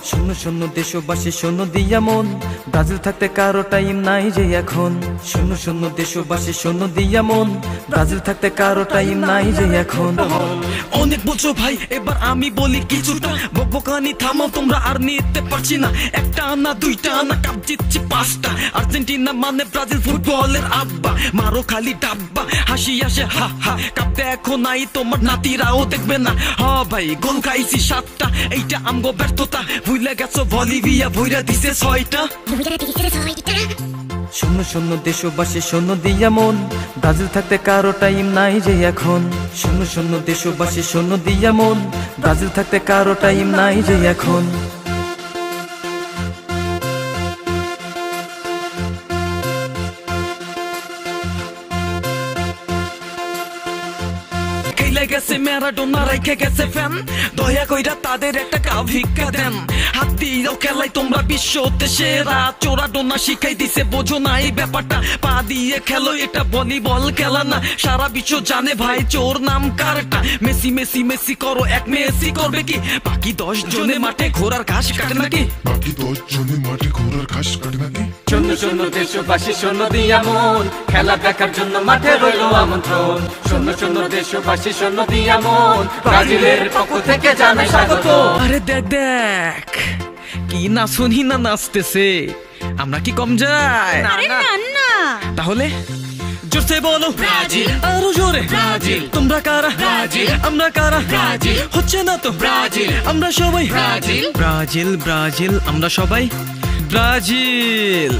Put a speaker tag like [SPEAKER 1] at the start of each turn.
[SPEAKER 1] শোনো শোনো দেশবাসী শোনো দিয়া মন, ব্রাজিল থাকতে কারো টাইম নাই যে এখন। শোনো শোনো দেশবাসী শোনো দিয়া মন, ব্রাজিল থাকতে কারো টাইম নাই যে এখন।
[SPEAKER 2] অনেক বলছো ভাই, এবার আমি বলি কিছুটা। বকবকানি থামাও তোমরা, আর নিতে পারছি না। একটা আনা দুইটা আনা, কাপ জিতছি পাঁচটা। আর্জেন্টিনা মানে ব্রাজিল ফুটবলের আব্বা, মারো খালি ডাব্বা, হাসি আসে হা হা। কাপ দেখো নাই তোমার নাতিরাও দেখবে না। হ ভাই গোল খাইছি 7টা, এইটা আমগো ব্যর্থতা। ভুলে গেছো বলিভিয়া ভুইরা দিছে 6টা।
[SPEAKER 1] শোনো শোনো দেশবাসী শোনো দিয়া মন, ব্রাজিল থাকতে কারো টাইম নাই যে এখন। শোনো শোনো দেশবাসী শোনো দিয়া মন, ব্রাজিল থাকতে কারো টাইম নাই যে এখন।
[SPEAKER 2] খেলে গেছে ম্যারাডোনা, রাইখে গেছে ফ্যান। দয়া কইরা তাদের একটা কাপ ভিক্ষা দেন। হাত দিয়েও খেলাই তোমরা বিশ্ব হতে সেরা। চোরাডোনা শিখাই দিছে, বোঝো না এই ব্যাপারটা। পা দিয়ে খেলো, এটা ভলিবল খেলা না। সারা বিশ্ব জানে ভাই চোর নাম কারটা। মেসি মেসি মেসি করো, এক মেসি করবে কি? বাকি 10 জনে মাঠে ঘোড়ার ঘাস কাটে নাকি?
[SPEAKER 3] বাকি 10 জনে মাঠে ঘোড়ার ঘাস কাটে নাকি?
[SPEAKER 1] শোনো শোনো দেশবাসী শোনো দিয়া মন, খেলা দেখার জন্য মাঠে রইল আমন্ত্রণ। শোনো শোনো দেশবাসী শোনো দিয়া মন, ব্রাজিলের পক্ষ থেকে জানাই স্বাগত।
[SPEAKER 2] আরে দেখ দেখ, কি না শুনি না নাচতেছে। আমরা কি কম যাই?
[SPEAKER 4] আরে না না,
[SPEAKER 2] তাহলে জোরসে বলো ব্রাজিল, আরো জোরে ব্রাজিল। তোমরা কারা? ব্রাজিল। আমরা কারা? ব্রাজিল। হচ্ছে না তো ব্রাজিল। আমরা সবাই ব্রাজিল ব্রাজিল ব্রাজিল, আমরা সবাই ব্রাজিল।